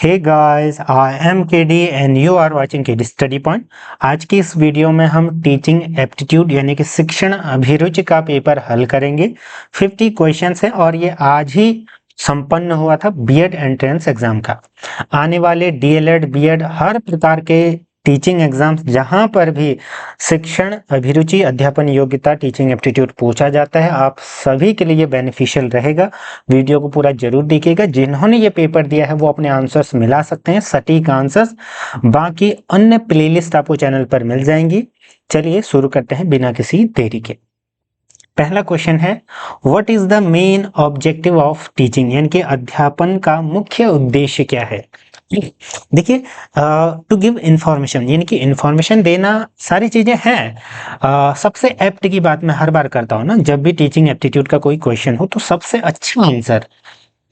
Hey guys, I am KD and you are watching KD study point. आज की इस video में हम टीचिंग एप्टीट्यूड यानी कि शिक्षण अभिरुचि का पेपर हल करेंगे। 50 क्वेश्चंस है और ये आज ही संपन्न हुआ था बीएड एंट्रेंस एग्जाम का। आने वाले डीएलएड बीएड हर प्रकार के टीचिंग एग्जाम्स जहां पर भी शिक्षण अभिरुचि अध्यापन योग्यता टीचिंग एप्टीट्यूड पूछा जाता है, आप सभी के लिए बेनिफिशियल रहेगा। वीडियो को पूरा जरूर देखिएगा। जिन्होंने ये पेपर दिया है वो अपने आंसर्स मिला सकते हैं, सटीक आंसर्स। बाकी अन्य प्लेलिस्ट आपको चैनल पर मिल जाएंगी। चलिए शुरू करते हैं बिना किसी देरी के। पहला क्वेश्चन है, what is the main objective of teaching, यानी कि अध्यापन का मुख्य उद्देश्य क्या है। देखिए, टू गिव इंफॉर्मेशन, यानी कि इंफॉर्मेशन देना सारी चीजें हैं। सबसे एप्ट की बात मैं हर बार करता हूँ ना, जब भी टीचिंग एप्टीट्यूड का कोई क्वेश्चन हो तो सबसे अच्छा आंसर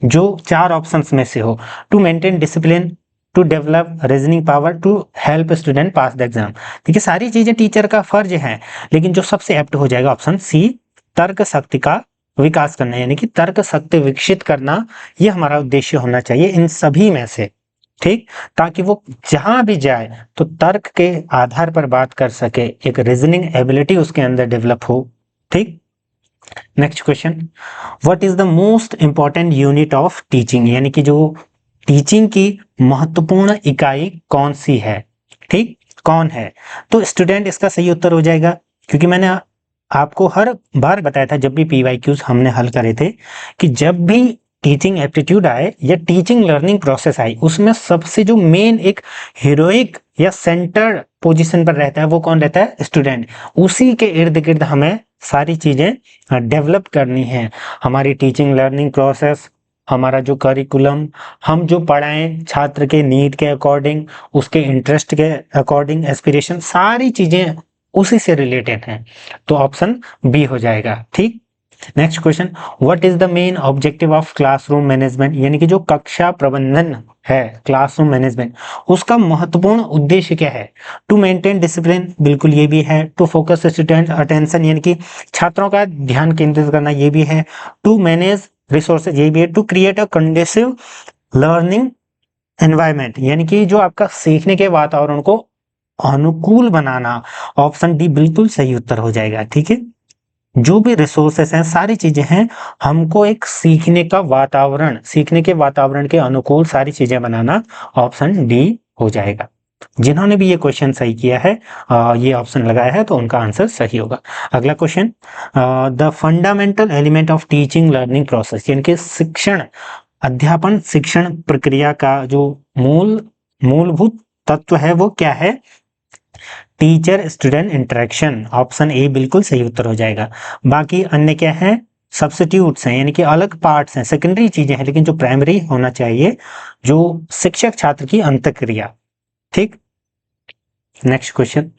जो 4 ऑप्शंस में से हो, to maintain discipline, to develop reasoning power, to help student pass the exam. देखिए, सारी चीजें टीचर का फर्ज है, लेकिन जो सबसे एप्ट हो जाएगा ऑप्शन सी, तर्क शक्ति का विकास करना, यानी कि तर्क शक्ति विकसित करना, ये हमारा उद्देश्य होना चाहिए इन सभी में से। ठीक, ताकि वो जहां भी जाए तो तर्क के आधार पर बात कर सके, एक रीजनिंग एबिलिटी उसके अंदर डेवलप हो। ठीक, next question, what is the most important unit of teaching, यानी कि जो टीचिंग की महत्वपूर्ण इकाई कौन सी है। ठीक, कौन है, तो स्टूडेंट इसका सही उत्तर हो जाएगा, क्योंकि मैंने आपको हर बार बताया था जब भी पीवाईक्यूज हमने हल करे थे कि जब भी टीचिंग एप्टीट्यूड आए या टीचिंग लर्निंग प्रोसेस आई, उसमें सबसे जो मेन एक हीरोइक या सेंटर पोजीशन पर रहता है वो कौन रहता है, स्टूडेंट। उसी के इर्द गिर्द हमें सारी चीजें डेवलप करनी है। हमारी टीचिंग लर्निंग प्रोसेस, हमारा जो करिकुलम, हम जो पढ़ाएं छात्र के नीड के अकॉर्डिंग, उसके इंटरेस्ट के अकॉर्डिंग, एस्पिरेशन, सारी चीजें उसी से रिलेटेड हैं। तो ऑप्शन बी हो जाएगा। ठीक, next question, what is the main objective of classroom management, यानी कि जो कक्षा प्रबंधन है, क्लासरूम मैनेजमेंट, उसका महत्वपूर्ण उद्देश्य क्या है। टू मेंटेन डिसिप्लिन, बिल्कुल ये भी है। टू फोकस स्टूडेंट अटेंशन, यानी कि छात्रों का ध्यान केंद्रित करना, ये भी है। टू मैनेज रिसोर्सेज, ये भी है। To create a conducive learning environment, यानी कि जो आपका सीखने के वातावरण को अनुकूल बनाना, ऑप्शन डी बिल्कुल सही उत्तर हो जाएगा। ठीक है, जो भी रिसोर्सेस हैं, सारी चीजें हैं, हमको एक सीखने का वातावरण, सीखने के वातावरण के अनुकूल सारी चीजें बनाना, ऑप्शन डी हो जाएगा। जिन्होंने भी ये क्वेश्चन सही किया है, ये ऑप्शन लगाया है, तो उनका आंसर सही होगा। अगला question, the fundamental element of teaching learning process, यानी कि शिक्षण अध्यापन शिक्षण प्रक्रिया का जो मूलभूत तत्व है वो क्या है, teacher student interaction, option A बिल्कुल सही उत्तर हो जाएगा। बाकी अन्य क्या है, सब्स्टिट्यूट्स हैं, यानी कि अलग पार्ट्स हैं, सेकेंडरी चीजें हैं, लेकिन जो प्राइमरी होना चाहिए जो शिक्षक छात्र की अंतःक्रिया। ठीक, next question,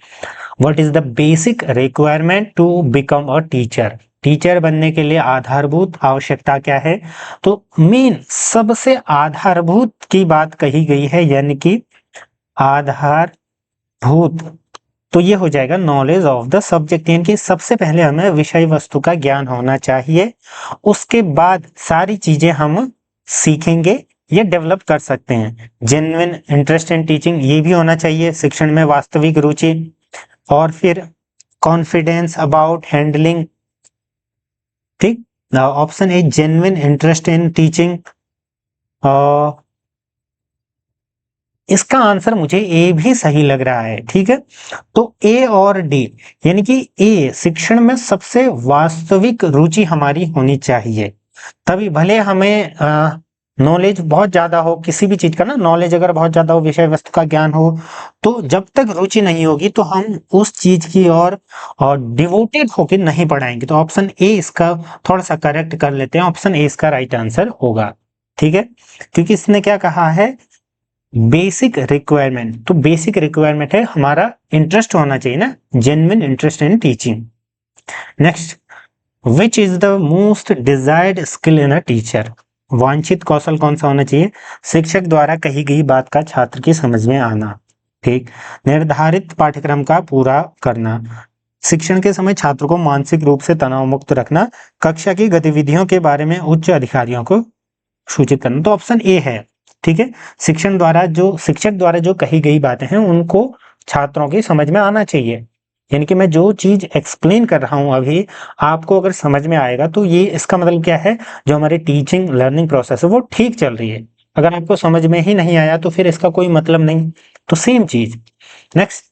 what is the basic requirement to become a teacher, teacher बनने के लिए आधारभूत आवश्यकता क्या है। तो मेन सबसे आधारभूत की बात कही गई है, यानी कि आधारभूत, तो ये हो जाएगा नॉलेज ऑफ द सब्जेक्ट, यानी कि सबसे पहले हमें विषय वस्तु का ज्ञान होना चाहिए, उसके बाद सारी चीजें हम सीखेंगे या डेवलप कर सकते हैं। जेन्युइन इंटरेस्ट इन टीचिंग, ये भी होना चाहिए, शिक्षण में वास्तविक रुचि, और फिर कॉन्फिडेंस अबाउट हैंडलिंग। ठीक, option A genuine interest in teaching, इसका आंसर मुझे ए भी सही लग रहा है। ठीक है, तो ए और डी, यानी कि ए शिक्षण में सबसे वास्तविक रुचि हमारी होनी चाहिए, तभी भले हमें नॉलेज बहुत ज्यादा हो किसी भी चीज का ना, नॉलेज अगर बहुत ज्यादा हो, विषय वस्तु का ज्ञान हो, तो जब तक रुचि नहीं होगी तो हम उस चीज की और डिवोटेड होकर नहीं पढ़ाएंगे। तो ऑप्शन ए इसका थोड़ा सा करेक्ट कर लेते हैं, ऑप्शन ए इसका राइट आंसर होगा। ठीक है, क्योंकि इसने क्या कहा है, बेसिक रिक्वायरमेंट, तो बेसिक रिक्वायरमेंट है हमारा इंटरेस्ट होना चाहिए ना, genuine interest in teaching. Next, which is the most desired skill in a teacher, वांछित कौशल कौन सा होना चाहिए, शिक्षक द्वारा कही गई बात का छात्र की समझ में आना। ठीक, निर्धारित पाठ्यक्रम का पूरा करना, शिक्षण के समय छात्र को मानसिक रूप से तनाव मुक्त रखना, कक्षा की गतिविधियों के बारे में उच्च अधिकारियों को सूचित करना। तो ऑप्शन ए है, ठीक है, शिक्षक द्वारा जो कही गई बातें हैं उनको छात्रों की समझ में आना चाहिए। यानी कि मैं जो चीज एक्सप्लेन कर रहा हूं अभी, आपको अगर समझ में आएगा तो ये इसका मतलब क्या है, जो हमारी टीचिंग लर्निंग प्रोसेस है वो ठीक चल रही है। अगर आपको समझ में ही नहीं आया तो फिर इसका कोई मतलब नहीं। तो सेम चीज। Next,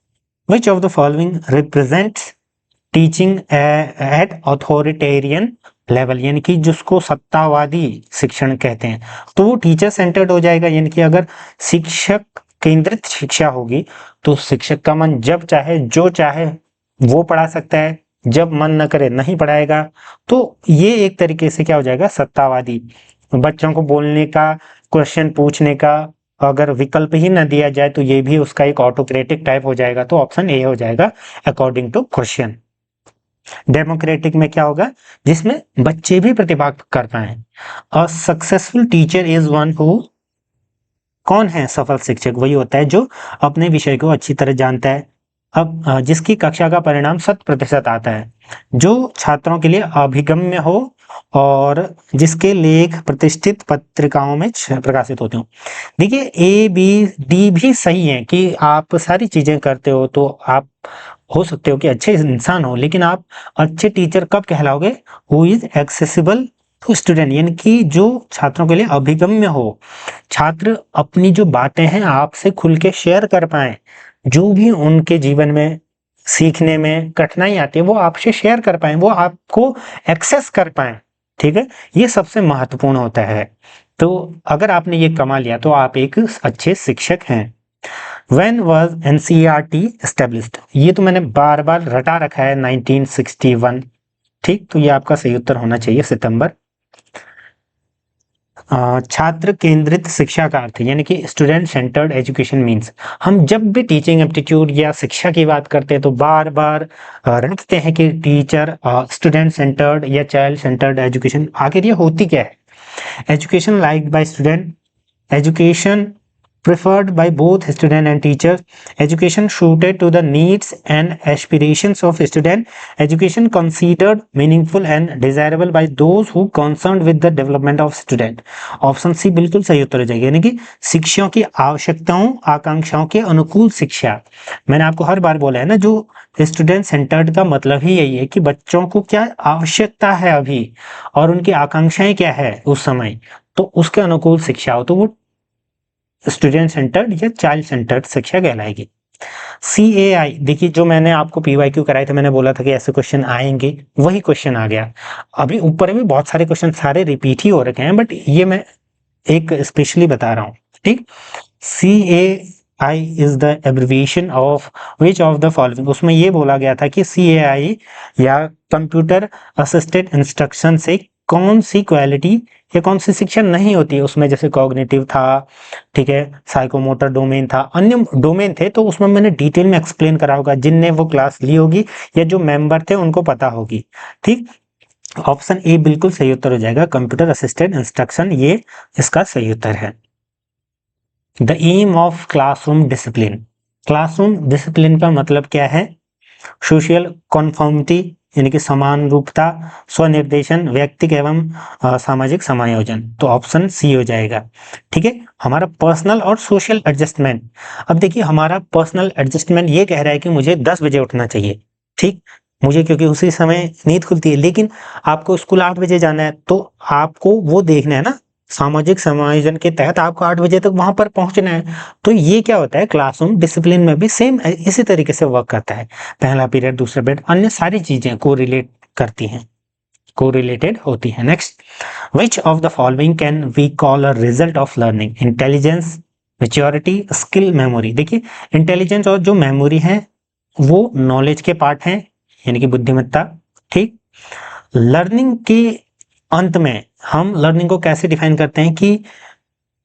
which of the following represents teaching eight authoritarian level, यानी कि जिसको सत्तावादी शिक्षण कहते हैं, तो वो टीचर सेंटर्ड हो जाएगा। यानी कि अगर शिक्षक केंद्रित शिक्षा होगी तो शिक्षक का मन जब चाहे जो चाहे वो पढ़ा सकता है, जब मन न करे नहीं पढ़ाएगा। तो ये एक तरीके से क्या हो जाएगा, सत्तावादी। बच्चों को बोलने का, क्वेश्चन पूछने का अगर विकल्प ही न दिया जाए तो ये भी उसका एक ऑटोक्रेटिक टाइप हो जाएगा। तो ऑप्शन ए हो जाएगा अकॉर्डिंग टू क्वेश्चन। डेमोक्रेटिक में क्या होगा, जिसमें बच्चे भी प्रतिभाग कर पाए। A successful teacher is one who, कौन है सफल शिक्षक, वही होता है जो अपने विषय को अच्छी तरह जानता है, अब जिसकी कक्षा का परिणाम 100% आता है, जो छात्रों के लिए अभिगम्य हो और जिसके लेख प्रतिष्ठित पत्रिकाओं में प्रकाशित होते हो। देखिए ए बी डी भी सही है कि आप सारी चीजें करते हो तो आप हो सकते हो कि अच्छे इंसान हो, लेकिन आप अच्छे टीचर कब कहलाओगे, who is accessible to student, यानी कि जो छात्रों के लिए अभिगम्य हो। छात्र अपनी जो बातें हैं आपसे खुल के शेयर कर पाए, जो भी उनके जीवन में सीखने में कठिनाई आती है वो आपसे शेयर कर पाए, वो आपको एक्सेस कर पाए। ठीक है, ये सबसे महत्वपूर्ण होता है। तो अगर आपने ये कमा लिया तो आप एक अच्छे शिक्षक हैं। When was NCERT established? ये तो मैंने बार बार रटा रखा है, 1961। ठीक, तो ये आपका सही उत्तर होना चाहिए, सितंबर। छात्र केंद्रित शिक्षा का अर्थ, यानी कि स्टूडेंट सेंटर्ड एजुकेशन मीन्स, हम जब भी टीचिंग एप्टीट्यूड या शिक्षा की बात करते हैं तो बार बार रखते हैं कि टीचर स्टूडेंट सेंटर्ड या चाइल्ड सेंटर्ड एजुकेशन। आखिर ये होती क्या है, education like by student, education preferred by both student and teachers, education suited to the needs and aspirations of student, education considered meaningful and desirable by those who concerned with the development of student। Option C बिल्कुल सही उत्तर हो जाएगा, यानी कि शिक्षकों की आवश्यकताओं आकांक्षाओं के अनुकूल शिक्षा। मैंने आपको हर बार बोला है ना, जो स्टूडेंट सेंटर्ड का मतलब ही यही है कि बच्चों को क्या आवश्यकता है अभी और उनकी आकांक्षाएं क्या है उस समय, तो उसके अनुकूल शिक्षा हो तो वो स्टूडेंट सेंटर्ड या चाइल्ड सेंटर्ड शिक्षा कहलाएगी। CAI, देखिए जो मैंने आपको PYQ कराए थे, मैंने बोला था कि ऐसे क्वेश्चन आएंगे, वही क्वेश्चन आ गया। अभी ऊपर में बहुत सारे क्वेश्चन सारे रिपीट ही हो रखे हैं, बट ये मैं एक स्पेशली बता रहा हूँ। ठीक, CAI is the abbreviation of which of the following, उसमें ये बोला गया था कि CAI या कंप्यूटर असिस्टेड इंस्ट्रक्शन से कौन सी क्वालिटी या कौन सी शिक्षा नहीं होती है उसमें, जैसे कॉग्निटिव था, ठीक है, साइकोमोटर डोमेन था, अन्य डोमेन थे, तो उसमें मैंने डिटेल में एक्सप्लेन करा होगा, जिनने वो क्लास ली होगी या जो मेंबर थे उनको पता होगी। ठीक, ऑप्शन ए बिल्कुल सही उत्तर हो जाएगा, कंप्यूटर असिस्टेड इंस्ट्रक्शन, ये इसका सही उत्तर है। The aim of classroom discipline, classroom discipline का मतलब क्या है, सोशल कॉन्फॉर्मिटी यानी कि समान रूपता, स्वनिर्देशन, व्यक्तिगत एवं सामाजिक समायोजन, तो ऑप्शन सी हो जाएगा। ठीक है, हमारा पर्सनल और सोशल एडजस्टमेंट, अब देखिए हमारा पर्सनल एडजस्टमेंट ये कह रहा है कि मुझे 10 बजे उठना चाहिए, ठीक, मुझे क्योंकि उसी समय नींद खुलती है, लेकिन आपको स्कूल 8 बजे जाना है तो आपको वो देखना है ना, सामाजिक समायोजन के तहत आपको 8 बजे तक वहां पर पहुंचना है। तो ये क्या होता है, क्लासरूम डिसिप्लिन में भी सेम इसी तरीके से वर्क करता है, पहला पीरियड दूसरा पीरियड, अन्य सारी चीजें कोरिलेट करती हैं, कोरिलेटेड होती है। Next, which of the following can we call a result of learning, intelligence, maturity, skill, memory. देखिए इंटेलिजेंस और जो मेमोरी है वो नॉलेज के पार्ट हैं, यानी कि बुद्धिमत्ता। ठीक, लर्निंग के अंत में हम लर्निंग को कैसे डिफाइन करते हैं कि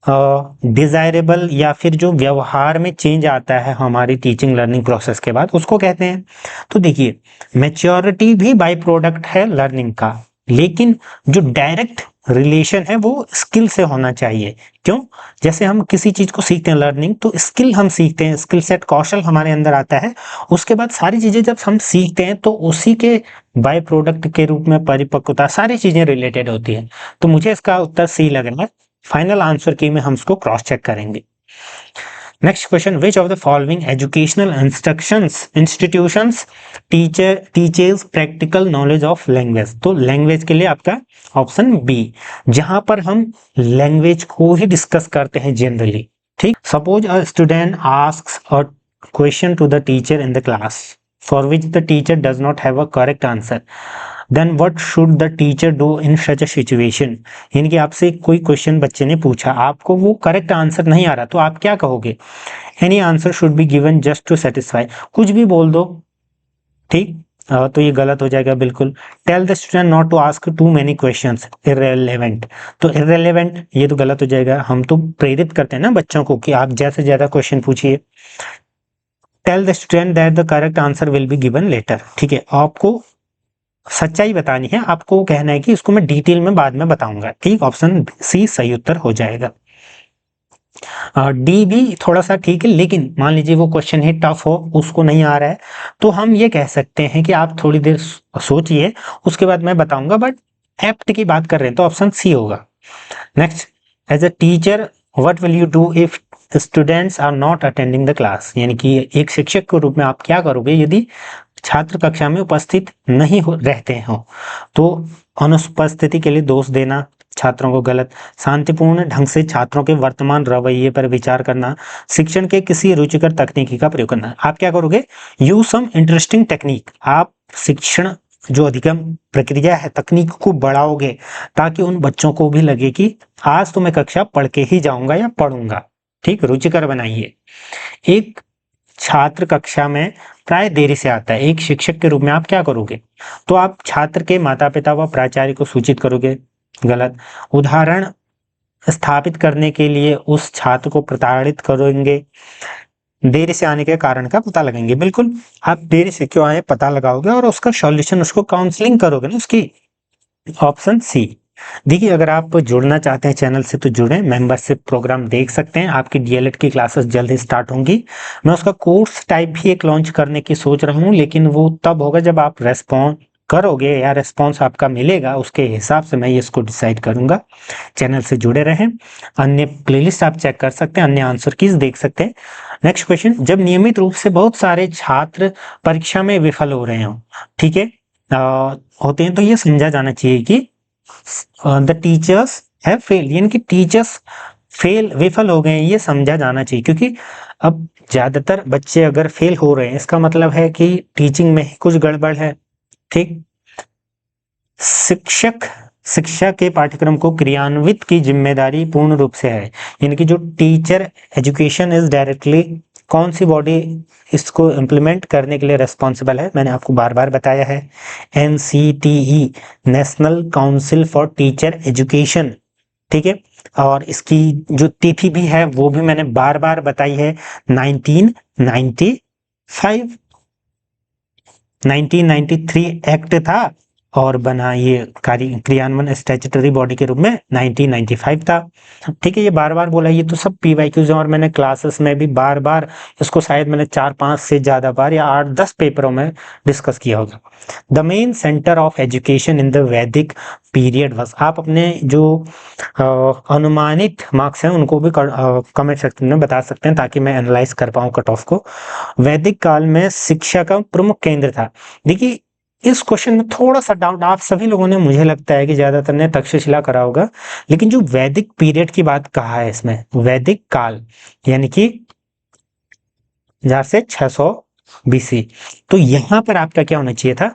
डिजायरेबल या फिर जो व्यवहार में चेंज आता है हमारी टीचिंग लर्निंग प्रोसेस के बाद, उसको कहते हैं। तो देखिए मैच्योरिटी भी बाय प्रोडक्ट है लर्निंग का, लेकिन जो डायरेक्ट रिलेशन है वो स्किल से होना चाहिए। क्यों, जैसे हम किसी चीज को सीखते हैं लर्निंग, तो स्किल हम सीखते हैं, स्किल सेट कौशल हमारे अंदर आता है, उसके बाद सारी चीजें जब हम सीखते हैं तो उसी के बाय प्रोडक्ट के रूप में परिपक्वता, सारी चीजें रिलेटेड होती है। तो मुझे इसका उत्तर सी लग रहा है, फाइनल आंसर की में हम उसको क्रॉस चेक करेंगे। Next question, which of the following educational institutions teaches practical knowledge of language. तो लैंग्वेज के लिए आपका ऑप्शन बी, जहां पर हम लैंग्वेज को ही डिस्कस करते हैं जनरली। ठीक, suppose a student asks a question to the teacher in the class for which the teacher does not have a correct answer, then what should the teacher do in such a situation. यानी कि आपसे कोई question बच्चे ने पूछा, आपको वो correct answer नहीं आ रहा, तो आप क्या कहोगे? Any answer should be given just to satisfy, कुछ भी बोल दो। ठीक, तो ये गलत हो जाएगा बिल्कुल। Tell the student not to ask too many questions, irrelevant. तो इररिलेवेंट ये तो गलत हो जाएगा। हम तो प्रेरित करते हैं ना बच्चों को कि आप ज्यादा से ज्यादा क्वेश्चन पूछिए। Tell the student that the correct answer will be given later. ठीक है, आपको सच्चाई बतानी है, आपको कहना है कि इसको मैं डिटेल में बाद में बताऊंगा। ठीक, ऑप्शन सी सही उत्तर हो जाएगा। डी भी थोड़ा सा ठीक है, लेकिन मान लीजिए वो क्वेश्चन ही टफ हो, उसको नहीं आ रहा है, तो हम ये कह सकते हैं कि आप थोड़ी देर सोचिए, उसके बाद मैं बताऊंगा। बट एप्ट की बात कर रहे हैं तो ऑप्शन सी होगा। Next, as a teacher what will you do if students are not attending the class. यानी कि एक शिक्षक के रूप में आप क्या करोगे यदि छात्र कक्षा में उपस्थित नहीं रहते हो? तो अनुपस्थिति के लिए दोष देना छात्रों को गलत, शांतिपूर्ण ढंग से छात्रों के वर्तमान रवैये पर विचार करना, शिक्षण के किसी रुचिकर तकनीकी का प्रयोग करना। आप क्या करोगे? Use some interesting technique. आप शिक्षण जो अधिगम प्रक्रिया है, तकनीक को बढ़ाओगे ताकि उन बच्चों को भी लगे कि आज तो मैं कक्षा पढ़ के ही जाऊंगा या पढ़ूंगा। ठीक, रुचिकर बनाइए। एक छात्र कक्षा में प्राय देरी से आता है, एक शिक्षक के रूप में आप क्या करोगे? तो आप छात्र के माता पिता व प्राचार्य को सूचित करोगे, गलत। उदाहरण स्थापित करने के लिए उस छात्र को प्रताड़ित करेंगे, देरी से आने के कारण का पता लगाएंगे। बिल्कुल, आप देरी से क्यों आए पता लगाओगे और उसका सॉल्यूशन, उसको काउंसलिंग करोगे ना उसकी। Option C. देखिए, अगर आप जुड़ना चाहते हैं चैनल से तो जुड़ें, मेंबरशिप प्रोग्राम देख सकते हैं। आपकी डीएलएड की क्लासेस जल्द ही स्टार्ट होंगी। मैं उसका कोर्स टाइप भी एक लॉन्च करने की सोच रहा हूं, लेकिन वो तब होगा जब आप रेस्पॉन्ड करोगे या रेस्पॉन्स आपका मिलेगा, उसके हिसाब से मैं इसको डिसाइड करूंगा। चैनल से जुड़े रहें। अन्य प्लेलिस्ट आप चेक कर सकते हैं, अन्य आंसर कीज देख सकते हैं। नेक्स्ट क्वेश्चन, जब नियमित रूप से बहुत सारे छात्र परीक्षा में विफल हो रहे हो, ठीक है, होते हैं, तो ये समझा जाना चाहिए कि द टीचर्स हैव फेल, यानी कि टीचर्स फेल, विफल हो गए हैं, ये समझा जाना चाहिए। क्योंकि अब ज्यादातर बच्चे अगर फेल हो रहे हैं, इसका मतलब है कि टीचिंग में कुछ गड़बड़ है। ठीक, शिक्षा के पाठ्यक्रम को क्रियान्वित की जिम्मेदारी पूर्ण रूप से है। यानी कि जो टीचर एजुकेशन इज डायरेक्टली, कौन सी बॉडी इसको इम्प्लीमेंट करने के लिए रेस्पॉन्सिबल है? मैंने आपको बार बार बताया है, NCTE, national council for teacher education. ठीक है, और इसकी जो तिथि भी है वो भी मैंने बार बार बताई है, 1995। 1993 एक्ट था और बना ये क्रियान्वयन स्टैट्यूटरी बॉडी के रूप में 1995 था। ठीक है, ये बार बार बोला, ये तो सब PYQs हैं और मैंने क्लासेस में भी बार बार इसको शायद मैंने 4-5 से ज्यादा बार या 8-10 पेपरों में डिस्कस किया होगा। The main centre of education in the वैदिक पीरियड वॉज। आप अपने जो अनुमानित मार्क्स हैं उनको भी कमेंट सेक्शन में बता सकते हैं ताकि मैं एनालाइज कर पाऊँ कट ऑफ को। वैदिक काल में शिक्षा का प्रमुख केंद्र था। देखिए, इस क्वेश्चन में थोड़ा सा डाउट आप सभी लोगों ने, मुझे लगता है कि ज्यादातर ने तक्षशिला करा होगा, लेकिन जो वैदिक पीरियड की बात कहा है इसमें, वैदिक काल यानी कि जहां से 600 BC, तो यहां पर आपका क्या होना चाहिए था?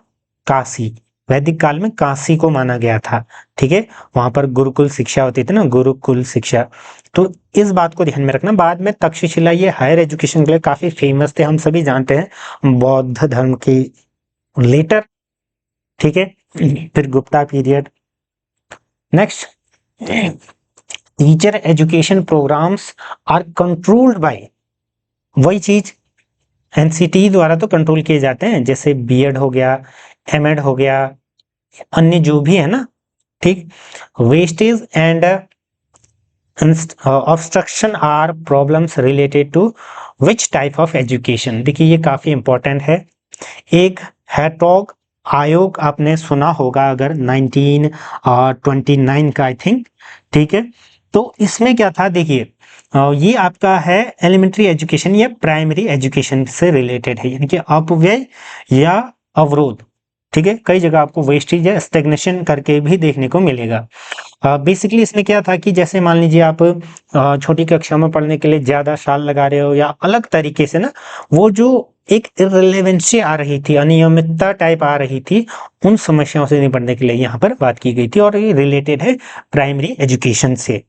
काशी। वैदिक काल में काशी को माना गया था। ठीक है, वहां पर गुरुकुल शिक्षा होती थी ना, गुरुकुल शिक्षा। तो इस बात को ध्यान में रखना। बाद में तक्षशिला ये हायर एजुकेशन के लिए काफी फेमस थे, हम सभी जानते हैं, बौद्ध धर्म की लेटर। ठीक है, फिर Gupta period. Next, teacher education programmes are controlled by, वही चीज NCT द्वारा तो कंट्रोल किए जाते हैं, जैसे B.Ed हो गया, M.Ed हो गया, अन्य जो भी है ना। ठीक, wastage and obstruction are problems related to which type of education. देखिए, ये काफी इंपॉर्टेंट है। एक हैटॉग आयोग आपने सुना होगा अगर 1929 का, आई थिंक। ठीक है, तो इसमें क्या था देखिए, ये आपका है एलिमेंट्री एजुकेशन या प्राइमरी एजुकेशन से रिलेटेड है, यानी कि अपव्यय या अवरोध। ठीक है, कई जगह आपको वेस्टेज या स्टेग्नेशन करके भी देखने को मिलेगा। बेसिकली इसमें क्या था कि जैसे मान लीजिए आप छोटी कक्षा में पढ़ने के लिए ज्यादा साल लगा रहे हो, या अलग तरीके से ना वो जो एक इर्रेलेवेंसी आ रही थी, अनियमितता टाइप आ रही थी, उन समस्याओं से निपटने के लिए यहाँ पर बात की गई थी, और ये रिलेटेड है प्राइमरी एजुकेशन से।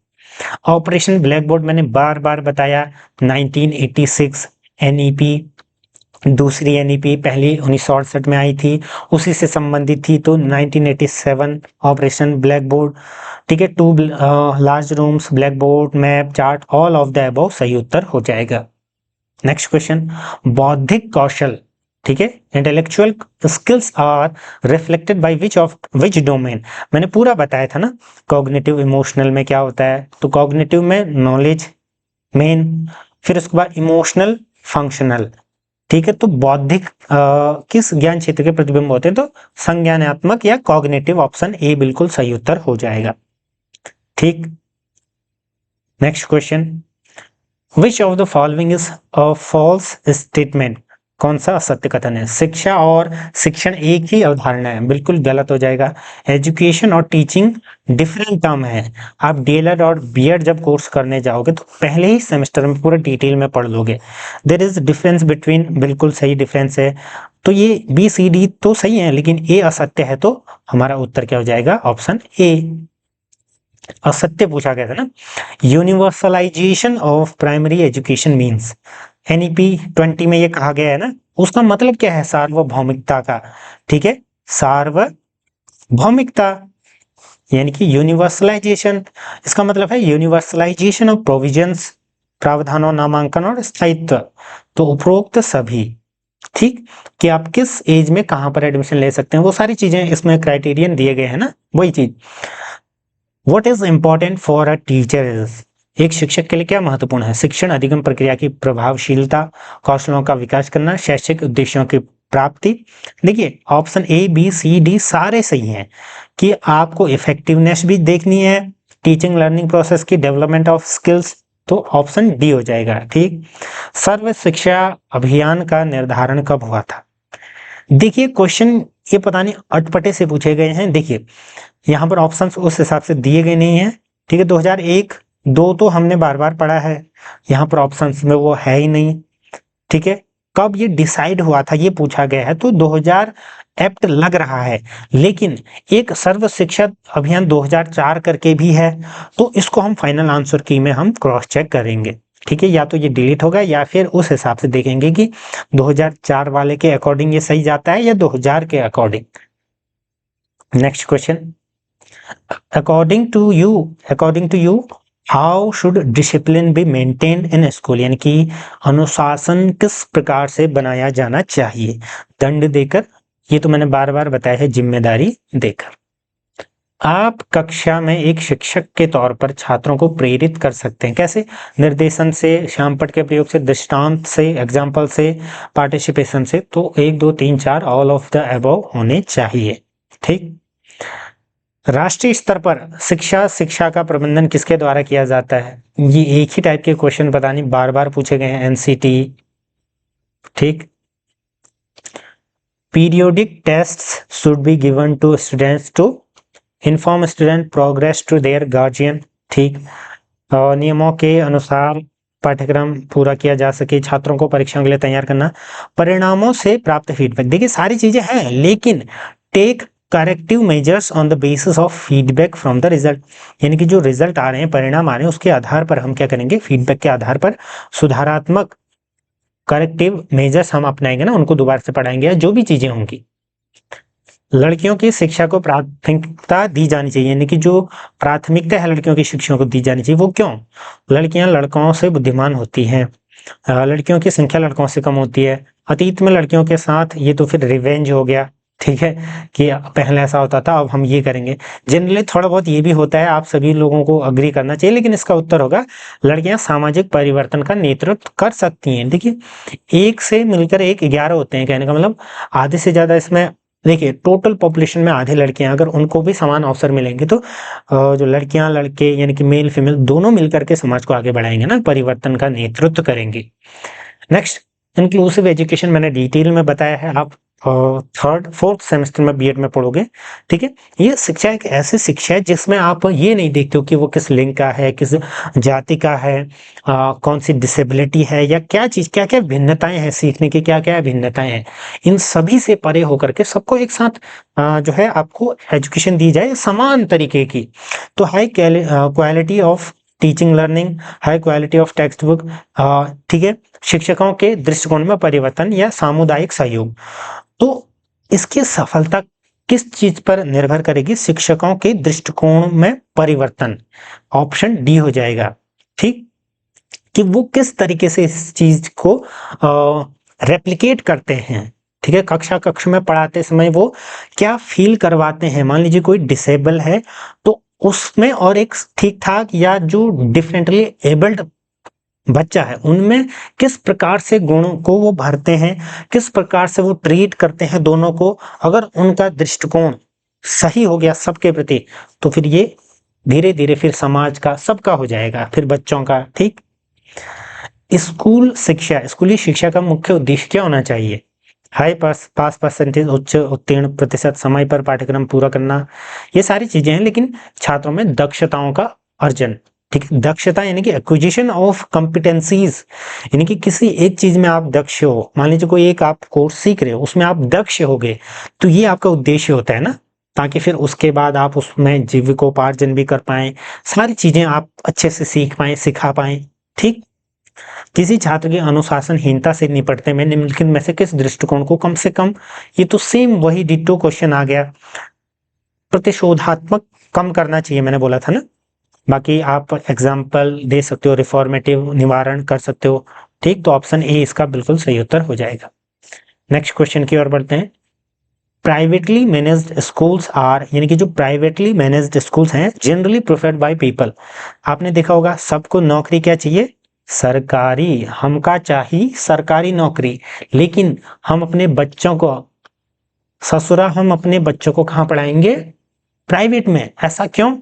ऑपरेशन ब्लैक बोर्ड मैंने बार बार बताया, 1986 एनईपी, दूसरी एनईपी पहली 1968 में आई थी, उसी से संबंधित थी, तो 1987 ऑपरेशन ब्लैक बोर्ड। ठीक है, 2 large rooms, black board, map, chart, all of the above सही उत्तर हो जाएगा। नेक्स्ट क्वेश्चन, बौद्धिक कौशल, ठीक है, intellectual skills are reflected by which domain. मैंने पूरा बताया था ना, कॉग्निटिव इमोशनल में क्या होता है, तो कॉग्निटिव में नॉलेज मेन, फिर उसके बाद इमोशनल फंक्शनल। ठीक है, तो बौद्धिक किस ज्ञान क्षेत्र के प्रतिबिंब होते हैं, तो संज्ञानात्मक या कॉग्निटिव, ऑप्शन ए बिल्कुल सही उत्तर हो जाएगा। ठीक, next question, which of the following is a false statement. कौन सा असत्य कथन है। शिक्षा और शिक्षण एक ही अवधारणा है, बिल्कुल गलत हो जाएगा। एजुकेशन और टीचिंग डिफरेंट टर्म है। आप डीएलएड और बीएड जब कोर्स करने जाओगे तो पहले ही सेमेस्टर में पूरा डिटेल में पढ़ लोगे। देयर इज डिफरेंस बिटवीन, बिल्कुल सही डिफरेंस है। तो ये बी सी डी तो सही है, लेकिन ए असत्य है, तो हमारा उत्तर क्या हो जाएगा, ऑप्शन ए। असत्य पूछा गया था ना। Universalization of primary education means, NEP 20 में ये कहा गया है ना, उसका मतलब क्या है, सार्वभौमिकता का। ठीक है, सार्वभौमिकता यानी कि यूनिवर्सलाइजेशन, इसका मतलब है यूनिवर्सलाइजेशन ऑफ प्रोविजंस, प्रावधानों, नामांकन और स्थायित्व। तो उपरोक्त सभी, ठीक, कि आप किस एज में कहां पर एडमिशन ले सकते हैं, वो सारी चीजें इसमें क्राइटेरियन दिए गए हैं ना, वही चीज। What is important for a teacher is, एक शिक्षक के लिए क्या महत्वपूर्ण है। शिक्षण अधिगम प्रक्रिया की प्रभावशीलता, कौशलों का विकास करना, शैक्षिक उद्देश्यों की प्राप्ति। देखिए option A B C D सारे सही हैं, कि आपको इफेक्टिवनेस भी देखनी है, टीचिंग लर्निंग प्रोसेस की डेवलपमेंट ऑफ स्किल्स, तो ऑप्शन डी हो जाएगा। ठीक, सर्व शिक्षा अभियान का निर्धारण कब हुआ था। देखिए क्वेश्चन ये पता नहीं अटपटे से पूछे गए हैं। देखिए यहाँ पर ऑप्शंस उस हिसाब से दिए गए नहीं है। ठीक है, 2001 2 तो हमने बार बार पढ़ा है, यहाँ पर ऑप्शंस में वो है ही नहीं। ठीक है, कब ये डिसाइड हुआ था ये पूछा गया है, तो 2000 एक्ट लग रहा है, लेकिन एक सर्व शिक्षा अभियान 2004 करके भी है, तो इसको हम फाइनल आंसर की में हम क्रॉस चेक करेंगे। ठीक है, या तो ये डिलीट होगा या फिर उस हिसाब से देखेंगे कि 2004 वाले के अकॉर्डिंग ये सही जाता है या 2000 के according. Next question, according to you how should discipline be maintained in school, यानी कि अनुशासन किस प्रकार से बनाया जाना चाहिए। दंड देकर, ये तो मैंने बार बार बताया है, जिम्मेदारी देकर। आप कक्षा में एक शिक्षक के तौर पर छात्रों को प्रेरित कर सकते हैं, कैसे, निर्देशन से, श्यामपट्ट के प्रयोग से, दृष्टांत से, एग्जाम्पल से, पार्टिसिपेशन से। तो 1 2 3 4 ऑल ऑफ द अबव होने चाहिए। ठीक, राष्ट्रीय स्तर पर शिक्षा का प्रबंधन किसके द्वारा किया जाता है। ये एक ही टाइप के क्वेश्चन पता नहीं बार बार पूछे गए हैं, एनसीटी। ठीक, periodic tests should be given to students to inform student progress to their guardian. ठीक, नियमों के अनुसार पाठ्यक्रम पूरा किया जा सके, छात्रों को परीक्षाओं के लिए तैयार करना, परिणामों से प्राप्त फीडबैक। देखिए सारी चीजें हैं, लेकिन take corrective measures on the basis of feedback from the result, यानी कि जो रिजल्ट आ रहे हैं, परिणाम आ रहे हैं, उसके आधार पर हम क्या करेंगे, फीडबैक के आधार पर सुधारात्मक करेक्टिव मेजर्स हम अपनाएंगे ना, उनको दोबारा से पढ़ाएंगे या जो भी चीजें होंगी। लड़कियों की शिक्षा को प्राथमिकता दी जानी चाहिए, यानी कि जो प्राथमिकता है लड़कियों की शिक्षा को दी जानी चाहिए, वो क्यों, लड़कियां लड़कों से बुद्धिमान होती हैं, लड़कियों की संख्या लड़कों से कम होती है, अतीत में लड़कियों के साथ, ये तो फिर रिवेंज हो गया। ठीक है, कि पहले ऐसा होता था, अब हम ये करेंगे। जनरली थोड़ा बहुत ये भी होता है, आप सभी लोगों को अग्री करना चाहिए, लेकिन इसका उत्तर होगा लड़कियां सामाजिक परिवर्तन का नेतृत्व कर सकती हैं। देखिए 1 से मिलकर 11 होते हैं, कहने का मतलब आधे से ज्यादा इसमें देखिए टोटल पॉपुलेशन में आधे लड़कियां, अगर उनको भी समान अवसर मिलेंगे तो जो लड़कियां लड़के यानी कि मेल फीमेल दोनों मिलकर के समाज को आगे बढ़ाएंगे ना, परिवर्तन का नेतृत्व करेंगे। नेक्स्ट, इंक्लूसिव एजुकेशन मैंने डिटेल में बताया है, आप थर्ड फोर्थ सेमेस्टर में बीएड में पढ़ोगे। ठीक है, ये शिक्षा एक ऐसी शिक्षा है जिसमें आप ये नहीं देखते हो कि वो किस लिंग का है, किस जाति का है, कौन सी डिसेबिलिटी है, या क्या चीज, क्या क्या भिन्नताएं हैं, सीखने की क्या क्या भिन्नताएं हैं, इन सभी से परे होकर के सबको एक साथ जो है आपको एजुकेशन दी जाए समान तरीके की। तो high quality of teaching learning, high quality of text book, ठीक है, शिक्षकों के दृष्टिकोण में परिवर्तन या सामुदायिक सहयोग। तो इसकी सफलता किस चीज पर निर्भर करेगी? शिक्षकों के दृष्टिकोण में परिवर्तन, ऑप्शन डी हो जाएगा। ठीक, कि वो किस तरीके से इस चीज को रेप्लिकेट करते हैं। ठीक है, कक्षा में पढ़ाते समय वो क्या फील करवाते हैं। मान लीजिए कोई डिसेबल है तो उसमें और एक ठीक ठाक या जो डिफरेंटली एबल्ड बच्चा है उनमें किस प्रकार से गुणों को वो भरते हैं, किस प्रकार से वो ट्रीट करते हैं दोनों को। अगर उनका दृष्टिकोण सही हो गया सबके प्रति तो फिर ये धीरे धीरे फिर समाज का सबका हो जाएगा, फिर बच्चों का। ठीक, स्कूल शिक्षा, स्कूली शिक्षा का मुख्य उद्देश्य क्या होना चाहिए? हाई पास परसेंटेज, उच्च उत्तीर्ण प्रतिशत, समय पर पाठ्यक्रम पूरा करना, ये सारी चीजें हैं। लेकिन छात्रों में दक्षताओं का अर्जन, ठीक है, दक्षता यानी कि एक्विजिशन ऑफ कॉम्पिटेंसीज, यानी कि किसी एक चीज में आप दक्ष हो। मान लीजिए कोई एक आप कोर्स सीख रहे हो, उसमें आप दक्ष हो गए तो ये आपका उद्देश्य होता है ना, ताकि फिर उसके बाद आप उसमें जीविकोपार्जन भी कर पाए, सारी चीजें आप अच्छे से सीख पाए, सिखा पाए। ठीक, किसी छात्र की अनुशासनहीनता से निपटने में निम्नलिखित में से किस दृष्टिकोण को कम से कम, ये तो सेम वही डिट्टो क्वेश्चन आ गया, प्रतिशोधात्मक कम करना चाहिए, मैंने बोला था ना। बाकी आप एग्जाम्पल दे सकते हो, रिफॉर्मेटिव निवारण कर सकते हो। ठीक, तो ऑप्शन ए इसका बिल्कुल सही उत्तर हो जाएगा। नेक्स्ट क्वेश्चन की ओर बढ़ते हैं। प्राइवेटली मैनेज्ड स्कूल्स आर, यानी कि जो प्राइवेटली मैनेज्ड स्कूल्स हैं, जनरली प्रेफर्ड बाय पीपल। आपने देखा होगा सबको नौकरी क्या चाहिए? सरकारी, हमका चाहिए सरकारी नौकरी, लेकिन हम अपने बच्चों को ससुरा हम अपने बच्चों को कहाँ पढ़ाएंगे? प्राइवेट में। ऐसा क्यों?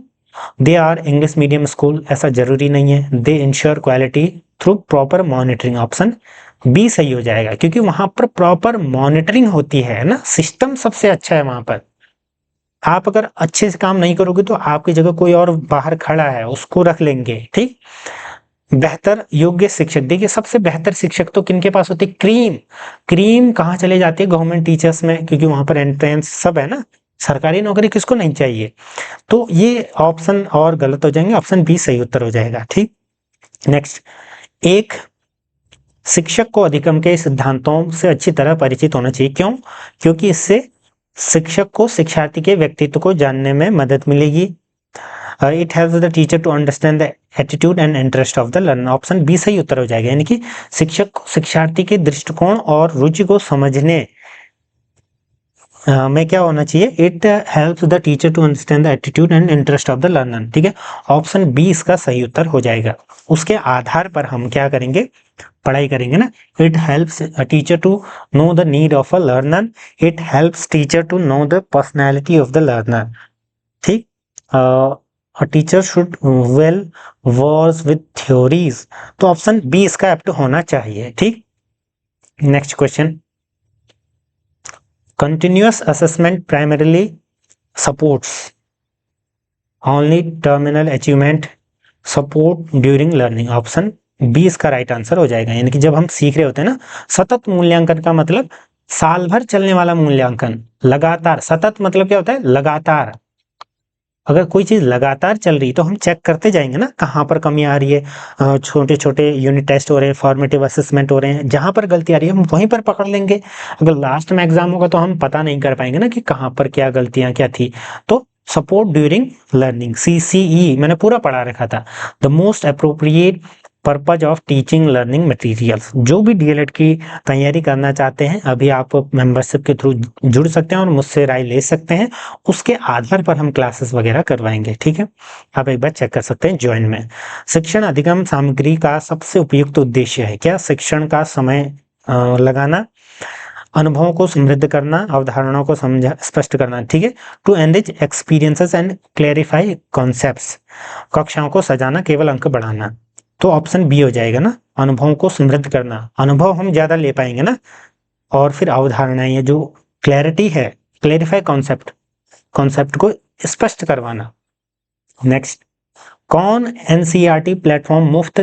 They are English medium school, ऐसा जरूरी नहीं है। They ensure quality through proper monitoring, option B सही हो जाएगा, क्योंकि वहां पर प्रॉपर मॉनिटरिंग होती है ना, सिस्टम सबसे अच्छा है वहां पर। आप अगर अच्छे से काम नहीं करोगे तो आपकी जगह कोई और बाहर खड़ा है, उसको रख लेंगे। ठीक, बेहतर योग्य शिक्षक, देखिए सबसे बेहतर शिक्षक तो किनके पास होते? क्रीम, क्रीम कहाँ चले जाती है? गवर्नमेंट टीचर्स में, क्योंकि वहां पर एंट्रेंस सब है ना। सरकारी नौकरी किसको नहीं चाहिए? तो ये ऑप्शन और गलत हो जाएंगे, ऑप्शन बी सही उत्तर हो जाएगा। ठीक, नेक्स्ट, एक शिक्षक को अधिगम के सिद्धांतों से अच्छी तरह परिचित होना चाहिए। क्यों? क्योंकि इससे शिक्षक को शिक्षार्थी के व्यक्तित्व को जानने में मदद मिलेगी। It helps the teacher to understand the attitude and interest of the learner, option B सही उत्तर हो जाएगा। यानी कि शिक्षक को शिक्षार्थी के दृष्टिकोण और रुचि को समझने में क्या होना चाहिए? It helps the teacher to understand the attitude and interest of the learner. ठीक है, ऑप्शन बी इसका सही उत्तर हो जाएगा। उसके आधार पर हम क्या करेंगे? पढ़ाई करेंगे ना। It helps a teacher to know the need of a learner, it helps teacher to know the personality of the learner. ठीक, a teacher should well versed with theories, तो ऑप्शन बी इसका एप्ट होना चाहिए। ठीक, next question, continuous assessment primarily supports only terminal achievement, support during learning, option B इसका right answer हो जाएगा। यानी कि जब हम सीख रहे होते हैं ना, सतत मूल्यांकन का मतलब साल भर चलने वाला मूल्यांकन, लगातार। सतत मतलब क्या होता है? लगातार। अगर कोई चीज लगातार चल रही तो हम चेक करते जाएंगे ना कहाँ पर कमी आ रही है। छोटे छोटे यूनिट टेस्ट हो रहे हैं, फॉर्मेटिव असेसमेंट हो रहे हैं, जहां पर गलती आ रही है हम वहीं पर पकड़ लेंगे। अगर लास्ट में एग्जाम होगा तो हम पता नहीं कर पाएंगे ना कि कहाँ पर क्या गलतियां क्या थी। तो सपोर्ट ड्यूरिंग लर्निंग, CCE मैंने पूरा पढ़ा रखा था। The most appropriate purpose of teaching learning materials. जो भी डीएलएड की तैयारी करना चाहते हैं, अभी आप मेंबरशिप के थ्रू जुड़ सकते हैं और मुझसे राय ले सकते हैं। उसके आधार पर हम क्लासेस वगैरह करवाएंगे। ठीक है, आप एक बार चेक कर सकते हैं ज्वाइन में। शिक्षण अधिगम सामग्री का सबसे उपयुक्त उद्देश्य है क्या? शिक्षण का समय लगाना, अनुभवों को समृद्ध करना, अवधारणाओं को समझा स्पष्ट करना, ठीक है। To enrich experiences and clarify concepts, कक्षाओं को सजाना, केवल अंक बढ़ाना। तो ऑप्शन बी हो जाएगा ना, अनुभवों को समृद्ध करना, अनुभव हम ज्यादा ले पाएंगे ना, और फिर अवधारणाएं जो क्लैरिटी है, क्लैरिफाई कॉन्सेप्ट, कॉन्सेप्ट को स्पष्ट करवाना। नेक्स्ट, कौन एनसीईआरटी प्लेटफॉर्म मुफ्त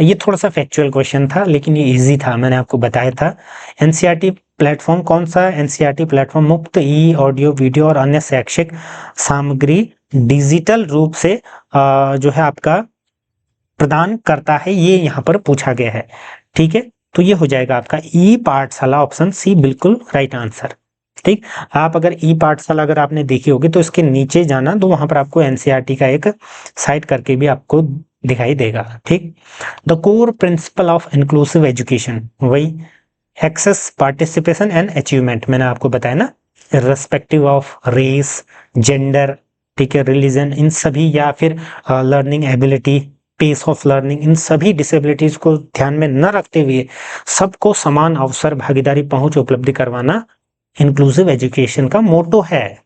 ये थोड़ा सा फैक्चुअल क्वेश्चन था लेकिन ये इजी था, मैंने आपको बताया था। एनसीईआरटी प्लेटफॉर्म कौन सा एनसीईआरटी प्लेटफॉर्म मुफ्त ऑडियो वीडियो और अन्य शैक्षिक सामग्री डिजिटल रूप से जो है आपका प्रदान करता है, ये यहाँ पर पूछा गया है, ठीक है। तो ये हो जाएगा आपका ई पाठशाला, ऑप्शन सी बिल्कुल राइट आंसर, ठीक। आप अगर ई पाठशाला अगर आपने देखी होगी तो इसके नीचे जाना तो वहां पर आपको एनसीईआरटी का एक साइट करके भी आपको दिखाई देगा, ठीक। The core principle of inclusive education, वही एक्सेस, पार्टिसिपेशन एंड अचीवमेंट, मैंने आपको बताया ना, रिस्पेक्टिव ऑफ रेस, जेंडर, ठीक है, रिलीजन, इन सभी, या फिर learning ability, pace of learning, इन सभी डिसेबिलिटीज को ध्यान में न रखते हुए सबको समान अवसर, भागीदारी, पहुंच उपलब्ध करवाना इंक्लूसिव एजुकेशन का मोटो है।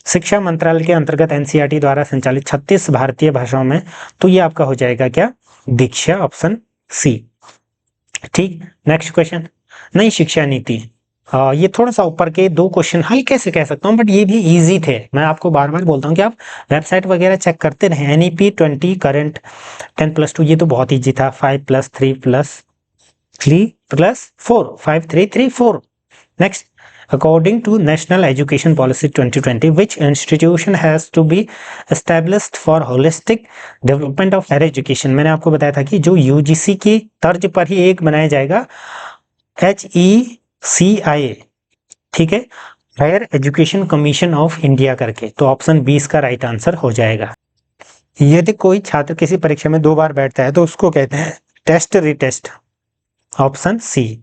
शिक्षा मंत्रालय के अंतर्गत एनसीईआरटी द्वारा संचालित 36 भारतीय भाषाओं में, तो ये आपका हो जाएगा क्या, दीक्षा, ऑप्शन सी, ठीक। नेक्स्ट क्वेश्चन, नई शिक्षा नीति, ये थोड़ा सा ऊपर के दो क्वेश्चन हल्के से कह सकता हूँ बट ये भी इजी थे। मैं आपको बार बार बोलता हूँ कि आप वेबसाइट वगैरह चेक करते रहें। एनईपी 20 करंट 10+2, ये तो बहुत इजी था। 5+3+3+4, 5 3 3 4। Next, according to National Education Policy 2020, which institution has to be established for holistic development of higher education? मैंने आपको बताया था कि जो यूजीसी की तर्ज पर ही एक बनाया जाएगा, HECI, ठीक है, higher education commission of India करके। तो ऑप्शन 20 का राइट आंसर हो जाएगा। यदि कोई छात्र किसी परीक्षा में 2 बार बैठता है तो उसको कहते हैं टेस्ट रिटेस्ट, ऑप्शन सी।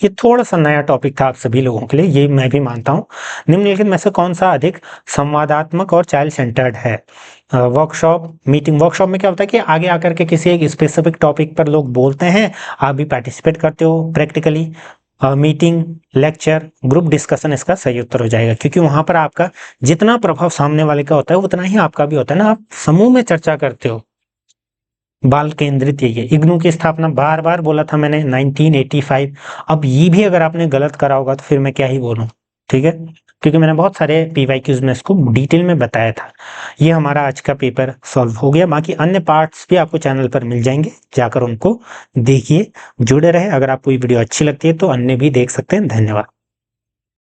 ये थोड़ा सा नया टॉपिक था आप सभी लोगों के लिए, ये मैं भी मानता हूँ। निम्नलिखित में से कौन सा अधिक संवादात्मक और चाइल्ड सेंटर्ड है? Workshop, meeting. वर्कशॉप में क्या होता है कि आगे आकर के किसी एक स्पेसिफिक टॉपिक पर लोग बोलते हैं, आप भी पार्टिसिपेट करते हो practically. Meeting, lecture, group discussion इसका सही उत्तर हो जाएगा, क्योंकि वहां पर आपका जितना प्रभाव सामने वाले का होता है उतना ही आपका भी होता है ना, आप समूह में चर्चा करते हो। बाल केंद्रित यही है। इग्नू की स्थापना बार बार बोला था मैंने 1985। अब ये भी अगर आपने गलत करा होगा तो फिर मैं क्या ही बोलूं, ठीक है, क्योंकि मैंने बहुत सारे पीवाईक्यूज में इसको डिटेल में बताया था। ये हमारा आज का पेपर सॉल्व हो गया। बाकी अन्य पार्ट्स भी आपको चैनल पर मिल जाएंगे, जाकर उनको देखिए, जुड़े रहे। अगर आपको ये वीडियो अच्छी लगती है तो अन्य भी देख सकते हैं। धन्यवाद।